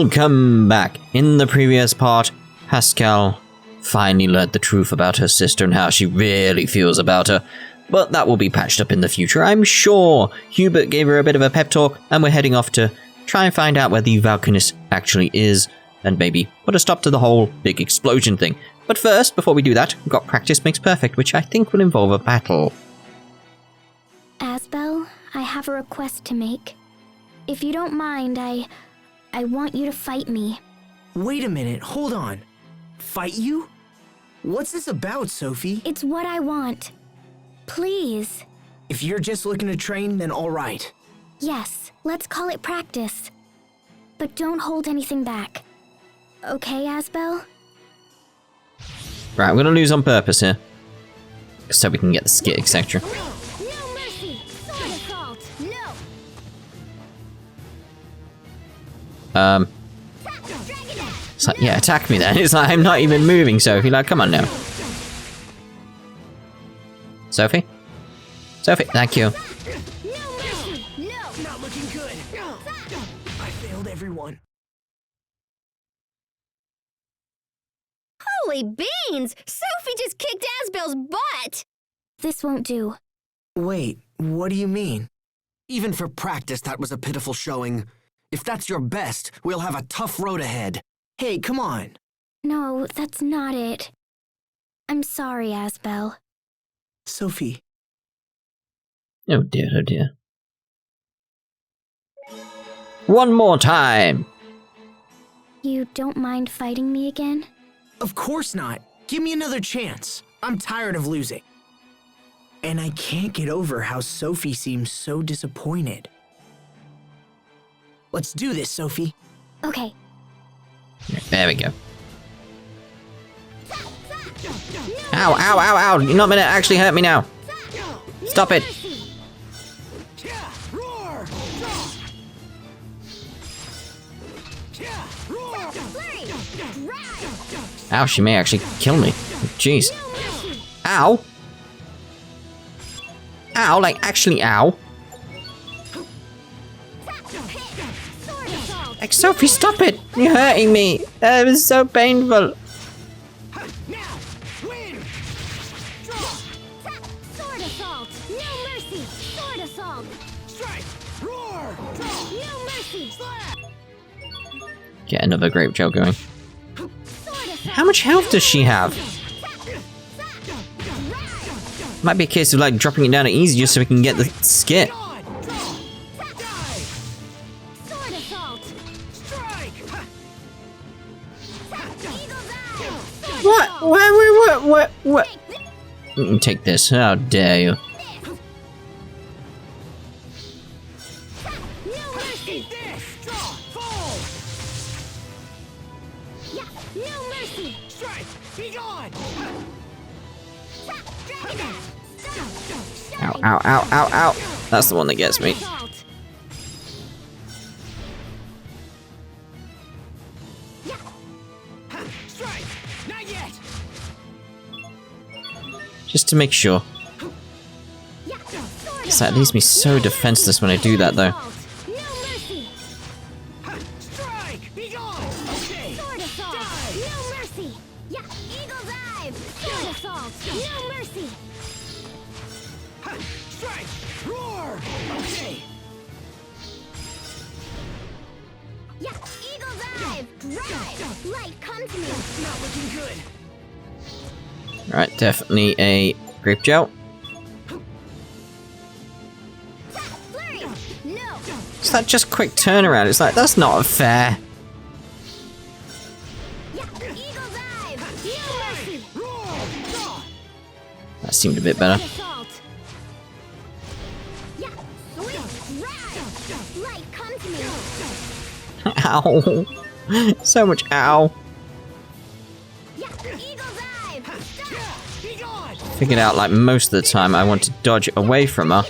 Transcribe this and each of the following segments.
Welcome back. In the previous part, Pascal finally learned the truth about her sister and how she really feels about her. But that will be patched up in the future, I'm sure. Hubert gave her a bit of a pep talk, and we're heading off to try and find out where the Valkynist actually is, and maybe put a stop to the whole big explosion thing. But first, before we do that, we've got practice makes perfect, which I think will involve a battle. Asbel, I have a request to make. If you don't mind, I want you to fight me. Wait a minute, hold on. Fight you? What's this about, Sophie? It's what I want. Please. If you're just looking to train, then all right. Yes, let's call it practice. But don't hold anything back. Okay, Asbel? Right, I'm gonna lose on purpose here. So we can get the skit, etc. No mercy! Sword assault! No! It's like, yeah, attack me then. It's like, I'm not even moving, Sophie. Like, come on now. Sophie? Sophie, thank you. No mercy! No! Not looking good. I failed everyone. Holy beans! Sophie just kicked Asbel's butt! This won't do. Wait, what do you mean? Even for practice, that was a pitiful showing. If that's your best, we'll have a tough road ahead. Hey, come on. No, that's not it. I'm sorry, Asbel. Sophie. Oh dear, oh dear. One more time! You don't mind fighting me again? Of course not. Give me another chance. I'm tired of losing. And I can't get over how Sophie seems so disappointed. Let's do this, Sophie. Okay. There we go. Ow, ow, ow, ow! You're not gonna actually hurt me now. Stop it. Ow, she may actually kill me. Jeez. Ow! Ow, like actually ow. Like, Sophie, stop it! You're hurting me. That was so painful. Sword assault! No mercy! Sword assault! Strike! Roar! No mercy! Get another grape gel going. How much health does she have? Might be a case of like dropping it down to easy just so we can get the skit. What? You can take this. How dare you? Ow, ow, ow, ow, ow. That's the one that gets me. Just to make sure. So that leaves me so defenseless when I do that, though. Right, definitely a grape gel. It's that just quick turnaround. It's like, that's not fair. That seemed a bit better. Ow. So much ow. Figured out like most of the time I want to dodge away from her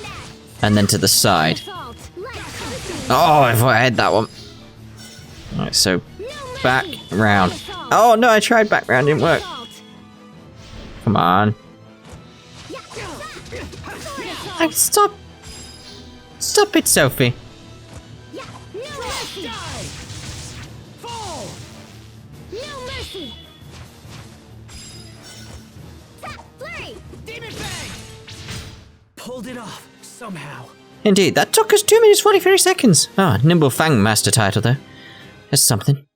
and then to the side. Oh, I thought I had that one. Alright, so back round. Oh no, I tried back round, didn't work. Come on. Like, stop. Stop it, Sophie. Demon Fang! Pulled it off, somehow. Indeed, that took us 2 minutes 43 seconds. Ah, Nimble Fang Master title though. That's something.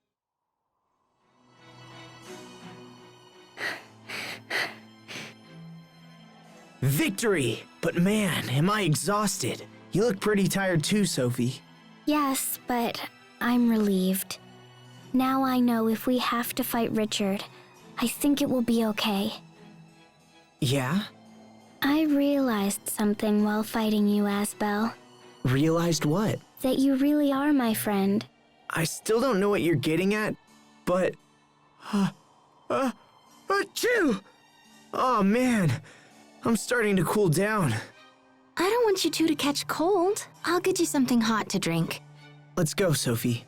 Victory! But man, am I exhausted. You look pretty tired too, Sophie. Yes, but I'm relieved. Now I know if we have to fight Richard, I think it will be okay. Yeah? I realized something while fighting you, Asbel. Realized what? That you really are my friend. I still don't know what you're getting at, but... Achoo! Oh man, I'm starting to cool down. I don't want you two to catch cold. I'll get you something hot to drink. Let's go, Sophie.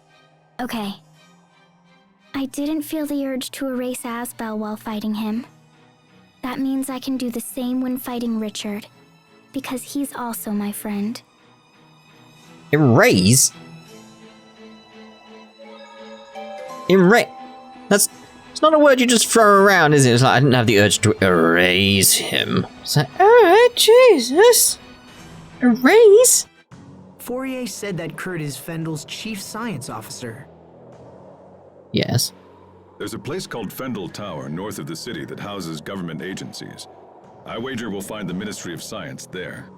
Okay. I didn't feel the urge to erase Asbel while fighting him. That means I can do the same when fighting Richard, because he's also my friend. Erase? That's... It's not a word you just throw around, is it? It's like, I didn't have the urge to erase him. It's like, oh, Jesus! Erase? Fourier said that Kurt is Fendel's chief science officer. Yes. There's a place called Fendel Tower north of the city that houses government agencies. I wager we'll find the Ministry of Science there.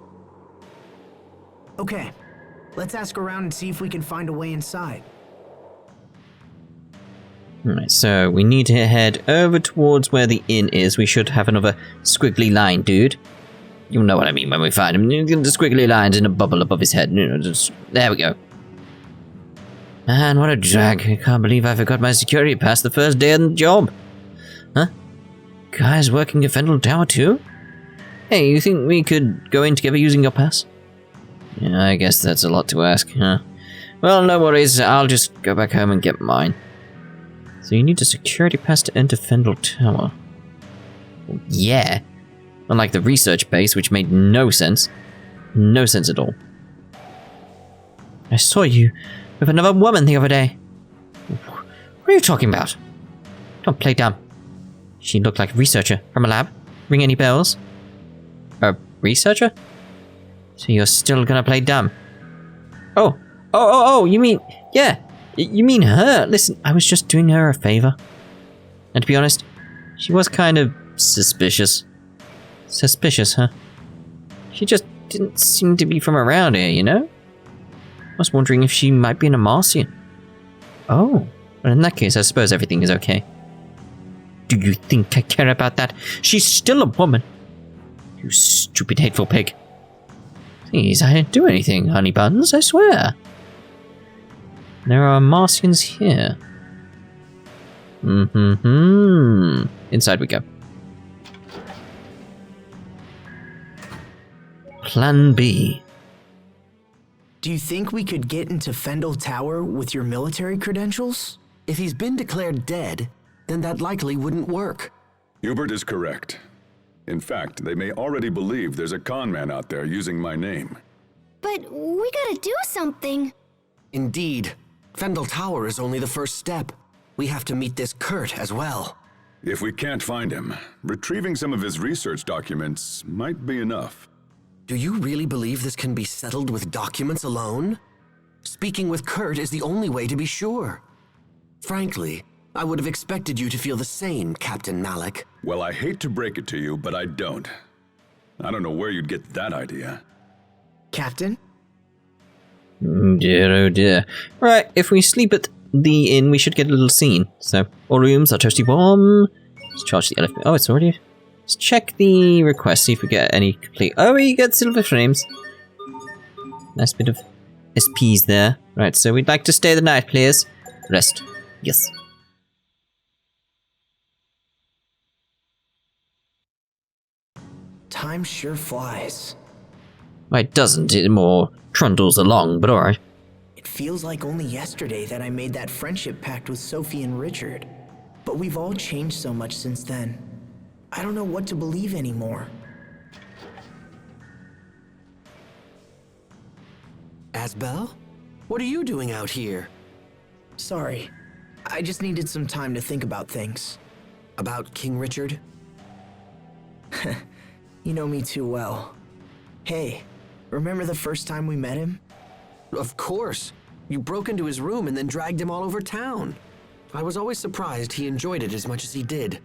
Okay, let's ask around and see if we can find a way inside. Alright, so we need to head over towards where the inn is. We should have another squiggly line, dude. You'll know what I mean when we find him. The squiggly lines in a bubble above his head. You know, just, there we go. Man, what a drag. I can't believe I forgot my security pass the first day on the job. Huh? Guys working at Fendel Tower too? Hey, you think we could go in together using your pass? Yeah, I guess that's a lot to ask, huh? Well, no worries. I'll just go back home and get mine. So you need a security pass to enter Fendel Tower. Well, yeah. Unlike the research base, which made no sense. No sense at all. I saw you with another woman the other day. What are you talking about? Don't play dumb. She looked like a researcher from a lab. Ring any bells? A researcher? So you're still gonna play dumb? Oh, you mean... Yeah, you mean her. Listen, I was just doing her a favor. And to be honest, she was kind of suspicious. Suspicious, huh? She just didn't seem to be from around here, you know? I was wondering if she might be an Martian. Oh, well in that case I suppose everything is okay. Do you think I care about that? She's still a woman. You stupid hateful pig. Please, I didn't do anything, honey buns, I swear. There are Martians here. Inside we go. Plan B. Do you think we could get into Fendel Tower with your military credentials? If he's been declared dead, then that likely wouldn't work. Hubert is correct. In fact, they may already believe there's a con man out there using my name. But we gotta do something. Indeed. Fendel Tower is only the first step. We have to meet this Kurt as well. If we can't find him, retrieving some of his research documents might be enough. Do you really believe this can be settled with documents alone? Speaking with Kurt is the only way to be sure. Frankly, I would have expected you to feel the same, Captain Malik. Well, I hate to break it to you, but I don't. I don't know where you'd get that idea. Captain? Dear, oh dear. Right, if we sleep at the inn, we should get a little scene. So, all rooms are toasty warm. Let's charge the elephant. Oh, it's already... Let's check the request, see if we get any complete... Oh, we get silver frames. Nice bit of SPs there. Right, so we'd like to stay the night, please. Rest. Yes. Time sure flies. Why doesn't it more trundles along, but alright. It feels like only yesterday that I made that friendship pact with Sophie and Richard. But we've all changed so much since then. I don't know what to believe anymore. Asbel? What are you doing out here? Sorry. I just needed some time to think about things. About King Richard? You know me too well. Hey, remember the first time we met him? Of course. You broke into his room and then dragged him all over town. I was always surprised he enjoyed it as much as he did.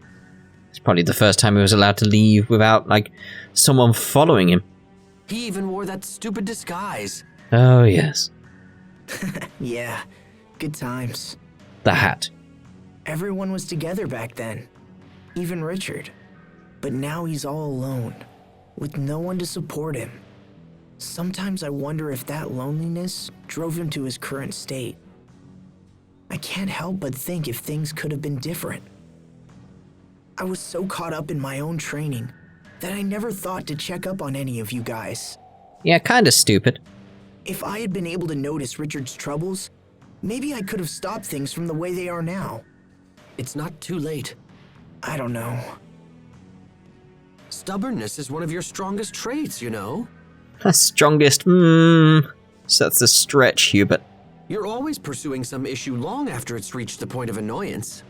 It's probably the first time he was allowed to leave without, like, someone following him. He even wore that stupid disguise. Oh, yes. Yeah, good times. The hat. Everyone was together back then. Even Richard. But now he's all alone, with no one to support him. Sometimes I wonder if that loneliness drove him to his current state. I can't help but think if things could have been different. I was so caught up in my own training that I never thought to check up on any of you guys. Yeah, kinda stupid. If I had been able to notice Richard's troubles, maybe I could have stopped things from the way they are now. It's not too late. I don't know. Stubbornness is one of your strongest traits, you know. Strongest, so that's a stretch, Hubert. You're always pursuing some issue long after it's reached the point of annoyance.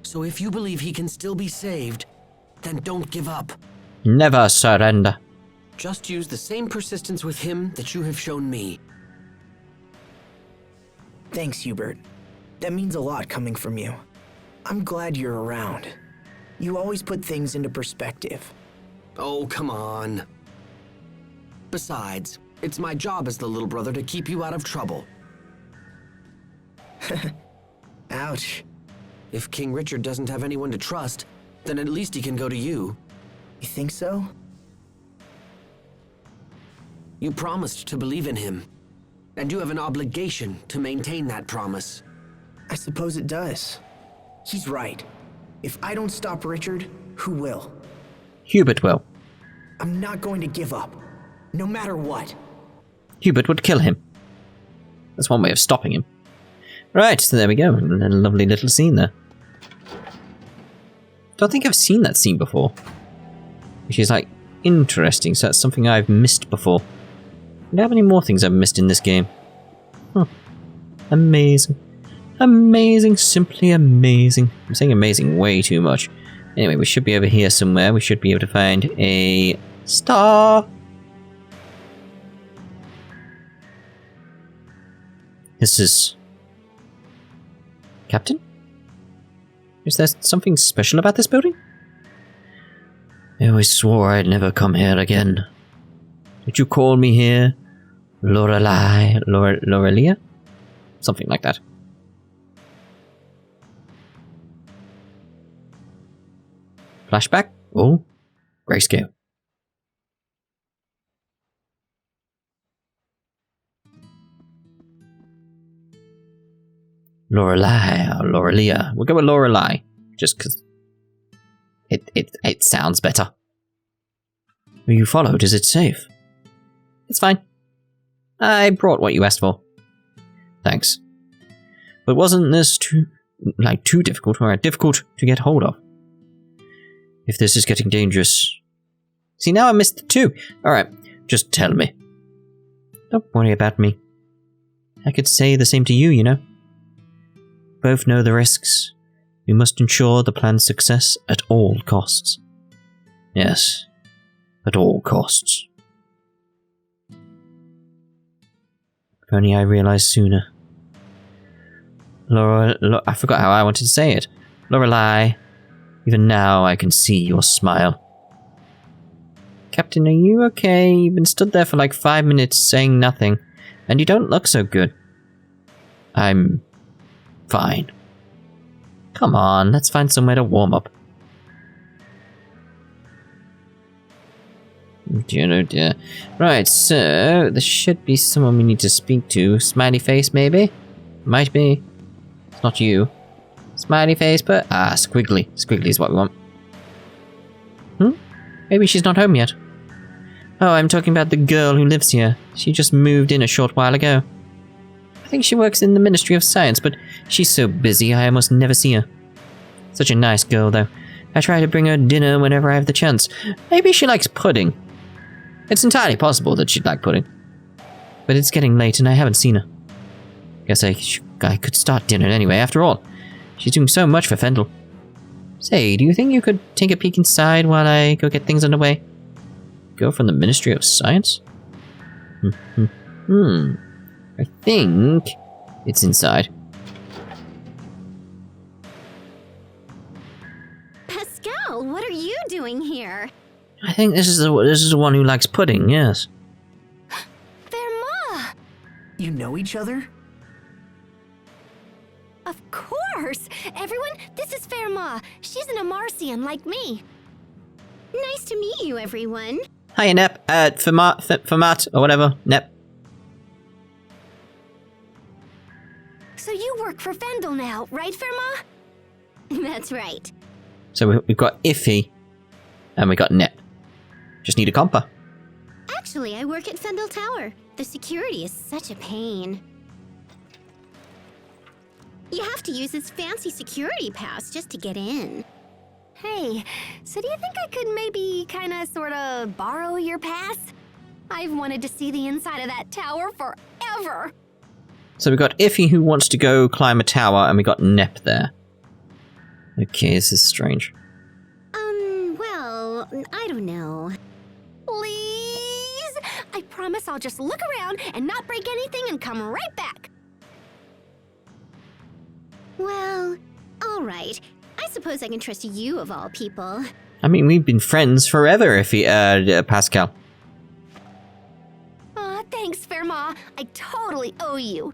So if you believe he can still be saved, then don't give up. Never surrender. Just use the same persistence with him that you have shown me. Thanks, Hubert. That means a lot coming from you. I'm glad you're around. You always put things into perspective. Oh, come on. Besides, it's my job as the little brother to keep you out of trouble. Ouch. If King Richard doesn't have anyone to trust, then at least he can go to you. You think so? You promised to believe in him, and you have an obligation to maintain that promise. I suppose it does. He's right. If I don't stop Richard, who will? Hubert will. I'm not going to give up, no matter what. Hubert would kill him. That's one way of stopping him. Right, so there we go. A lovely little scene there. Don't think I've seen that scene before. Which is, like, interesting, so that's something I've missed before. I wonder how many more things I've missed in this game. Huh. Amazing. Amazing, simply amazing. I'm saying amazing way too much. Anyway, we should be over here somewhere. We should be able to find a star. This is... Captain? Is there something special about this building? I always swore I'd never come here again. Did you call me here? Lorelia? Something like that. Flashback? Oh, grayscale. Lorelei or Lorelia. We'll go with Lorelei, just because it sounds better. Were you followed? Is it safe? It's fine. I brought what you asked for. Thanks. But wasn't this too difficult or difficult to get hold of? If this is getting dangerous... See, now I missed the two. Alright, just tell me. Don't worry about me. I could say the same to you, you know. Both know the risks. We must ensure the plan's success at all costs. Yes, at all costs. If only I realized sooner. I forgot how I wanted to say it. Lorelei, even now I can see your smile. Captain, are you okay? You've been stood there for like 5 minutes saying nothing, and you don't look so good. I'm fine. Come on, let's find somewhere to warm up. Dear, oh dear. Right, so there should be someone we need to speak to. Smiley face, maybe? Might be. It's not you. Smiley face, but... Ah, Squiggly. Squiggly is what we want. Maybe she's not home yet. Oh, I'm talking about the girl who lives here. She just moved in a short while ago. I think she works in the Ministry of Science, but she's so busy I almost never see her. Such a nice girl, though. I try to bring her dinner whenever I have the chance. Maybe she likes pudding. It's entirely possible that she'd like pudding. But it's getting late and I haven't seen her. Guess I could start dinner anyway, after all. She's doing so much for Fendel. Say, do you think you could take a peek inside while I go get things underway? Go from the Ministry of Science? I think it's inside. Pascal, what are you doing here? I think this is the one who likes pudding, yes. Verma! You know each other? Of course! Everyone, this is Verma. She's an Amarcian like me. Nice to meet you, everyone. Hiya, Nep. Fermat, or whatever. Nep. So you work for Fendel now, right, Verma? That's right. So we've got Iffy, and we got Nep. Just need a compa. Actually, I work at Fendel Tower. The security is such a pain. You have to use this fancy security pass just to get in. Hey, so do you think I could maybe kinda sorta borrow your pass? I've wanted to see the inside of that tower forever. So we got Iffy who wants to go climb a tower, and we got Nep there. Okay, this is strange. Well, I don't know. Please? I promise I'll just look around and not break anything and come right back. Well, all right. I suppose I can trust you of all people. I mean, we've been friends forever, Iffy, Pascal. Aw, thanks, Verma. I totally owe you.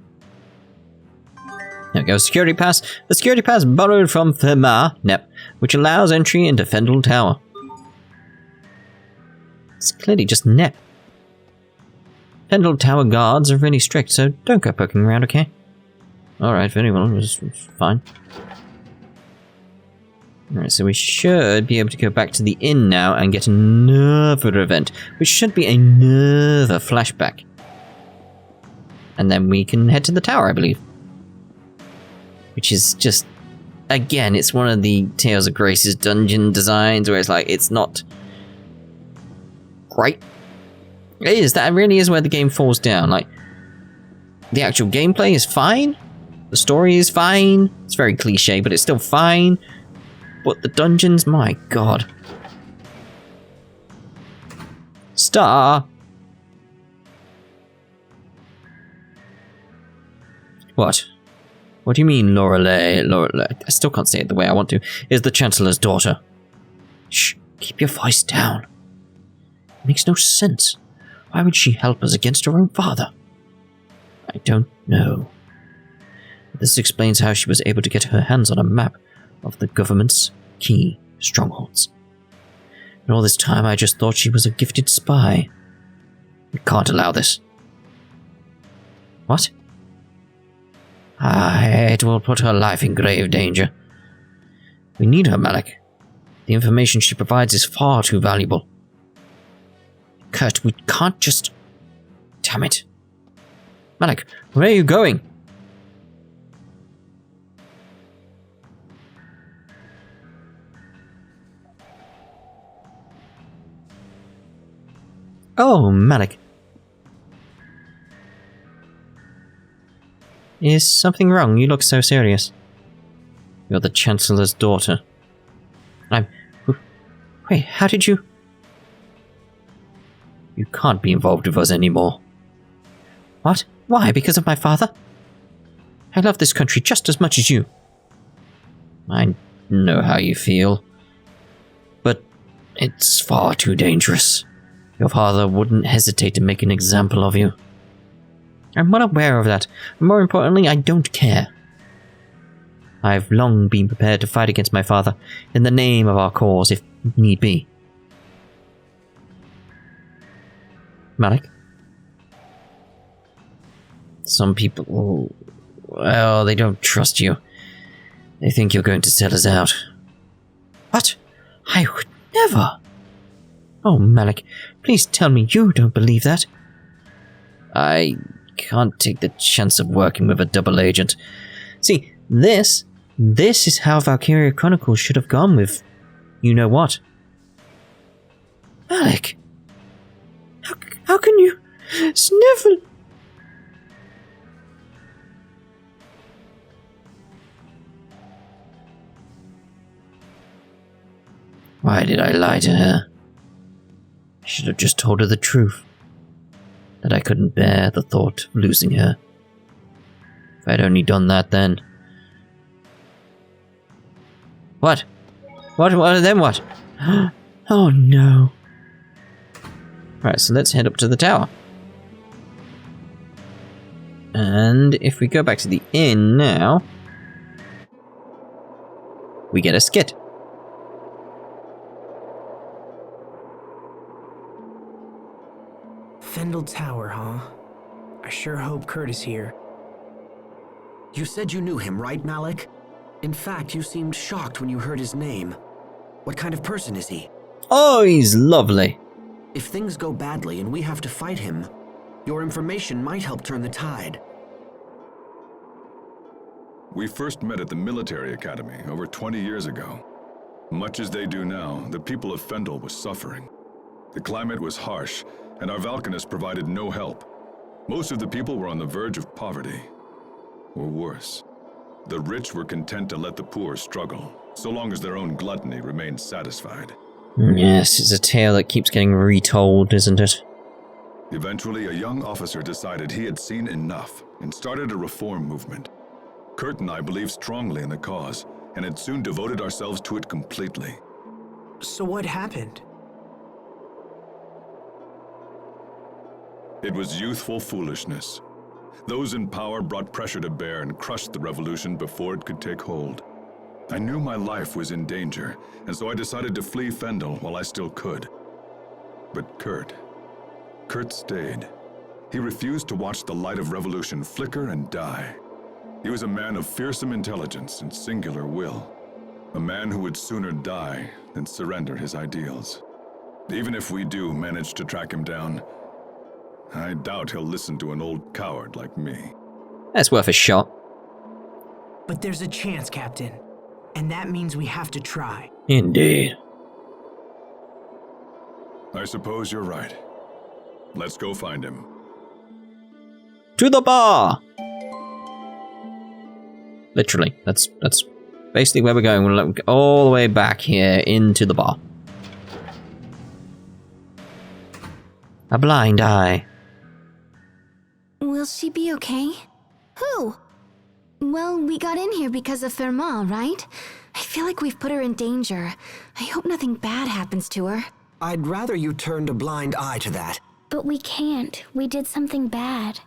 There we go, security pass. The security pass borrowed from Fermat, Nep, which allows entry into Fendel Tower. It's clearly just Nep. Fendel Tower guards are really strict, so don't go poking around, okay? Alright, very well, it's fine. Alright, so we should be able to go back to the inn now and get another event, which should be another flashback. And then we can head to the tower, I believe. Which is just, again, it's one of the Tales of Grace's dungeon designs where it's like, it's not great. It is, that really is where the game falls down. Like, the actual gameplay is fine. The story is fine. It's very cliche, but it's still fine. But the dungeons, my god. Star! What? What do you mean, Lorelei? I still can't say it the way I want to. Is the Chancellor's daughter. Shh, keep your voice down. It makes no sense. Why would she help us against her own father? I don't know. This explains how she was able to get her hands on a map of the government's key strongholds. And all this time I just thought she was a gifted spy. We can't allow this. What? It will put her life in grave danger. We need her, Malik. The information she provides is far too valuable. Kurt, we can't just... Damn it. Malik, where are you going? Oh, Malik. Is something wrong? You look so serious. You're the Chancellor's daughter. Wait, how did you... You can't be involved with us anymore. What? Why? Because of my father? I love this country just as much as you. I know how you feel. But it's far too dangerous. Your father wouldn't hesitate to make an example of you. I'm well aware of that. More importantly, I don't care. I've long been prepared to fight against my father in the name of our cause, if need be. Malik? Some people... Well, they don't trust you. They think you're going to sell us out. What? I would never! Oh, Malik, please tell me you don't believe that. I can't take the chance of working with a double agent. See, this is how Valkyria Chronicles should have gone with... You know what? Malik! How can you... Sniffle... Why did I lie to her? I should have just told her the truth. That I couldn't bear the thought of losing her. If I'd only done that then. What? What? Then what? Oh no. Right, so let's head up to the tower. And if we go back to the inn now, we get a skit. Fendel Tower, huh? I sure hope Kurt is here. You said you knew him, right, Malik? In fact, you seemed shocked when you heard his name. What kind of person is he? Oh, he's lovely. If things go badly and we have to fight him, your information might help turn the tide. We first met at the military academy over 20 years ago. Much as they do now, the people of Fendel was suffering. The climate was harsh, and our Valkanists provided no help. Most of the people were on the verge of poverty. Or worse. The rich were content to let the poor struggle, so long as their own gluttony remained satisfied. Yes, it's a tale that keeps getting retold, isn't it? Eventually, a young officer decided he had seen enough and started a reform movement. Kurt and I believed strongly in the cause, and had soon devoted ourselves to it completely. So what happened? It was youthful foolishness. Those in power brought pressure to bear and crushed the revolution before it could take hold. I knew my life was in danger, and so I decided to flee Fendel while I still could. But Kurt stayed. He refused to watch the light of revolution flicker and die. He was a man of fearsome intelligence and singular will. A man who would sooner die than surrender his ideals. Even if we do manage to track him down, I doubt he'll listen to an old coward like me. That's worth a shot. But there's a chance, Captain. And that means we have to try. Indeed. I suppose you're right. Let's go find him. To the bar! Literally, that's basically where we're going. We'll look all the way back here into the bar. A blind eye. Will she be okay? Who? Well, we got in here because of Fermat, right? I feel like we've put her in danger. I hope nothing bad happens to her. I'd rather you turned a blind eye to that. But we can't. We did something bad.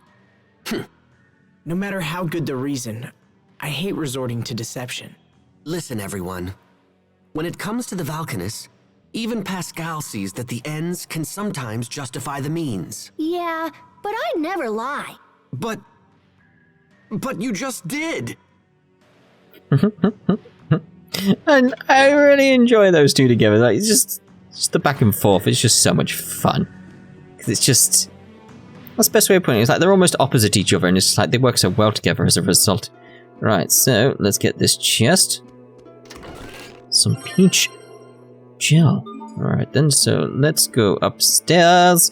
No matter how good the reason, I hate resorting to deception. Listen, everyone. When it comes to the Valkanists, even Pascal sees that the ends can sometimes justify the means. Yeah, but I'd never lie. But you just did! And I really enjoy those two together. Like, it's just the back and forth. It's just so much fun. Because it's just... That's the best way of putting it. It's like they're almost opposite each other, and it's just like they work so well together as a result. Right, so let's get this chest. Some peach gel. Alright then, so let's go upstairs.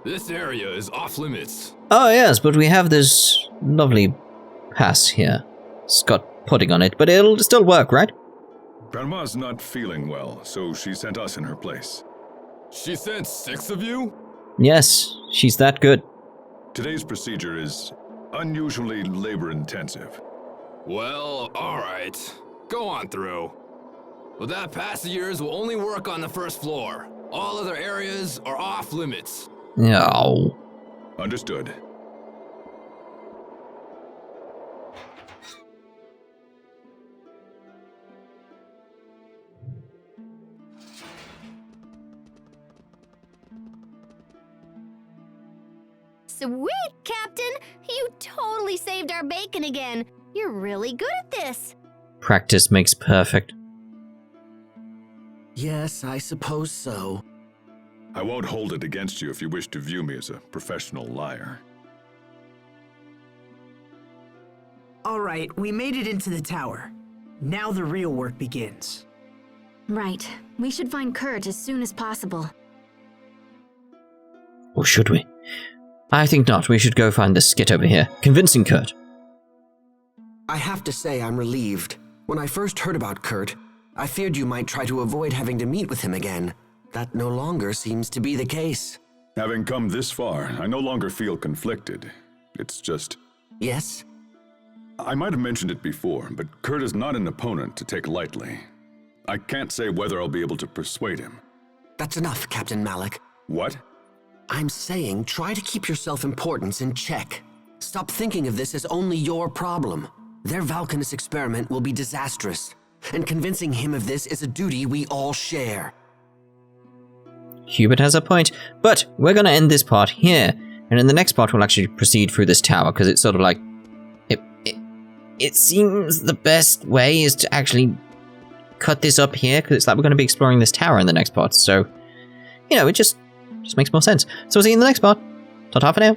This area is off limits. Oh yes, but we have this lovely pass here. It's got pudding on it, but it'll still work, right? Grandma's not feeling well, so she sent us in her place. She sent 6 of you? Yes, she's that good. Today's procedure is unusually labor-intensive. Well, alright. Go on through. But that pass of yours will only work on the first floor. All other areas are off limits. No. Understood. Sweet, Captain! You totally saved our bacon again. You're really good at this. Practice makes perfect. Yes, I suppose so. I won't hold it against you if you wish to view me as a professional liar. All right, we made it into the tower. Now the real work begins. Right. We should find Kurt as soon as possible. Or should we? I think not. We should go find this skit over here. Convincing Kurt. I have to say I'm relieved. When I first heard about Kurt, I feared you might try to avoid having to meet with him again. That no longer seems to be the case. Having come this far, I no longer feel conflicted. It's just... Yes? I might have mentioned it before, but Kurt is not an opponent to take lightly. I can't say whether I'll be able to persuade him. That's enough, Captain Malik. What? I'm saying try to keep your self-importance in check. Stop thinking of this as only your problem. Their Valkanus experiment will be disastrous, and convincing him of this is a duty we all share. Hubert has a point, but we're going to end this part here, and in the next part we'll actually proceed through this tower, because it's sort of like... It seems the best way is to actually cut this up here, because it's like we're going to be exploring this tower in the next part, so, you know, it just makes more sense. So we'll see you in the next part. Ta-ta for now.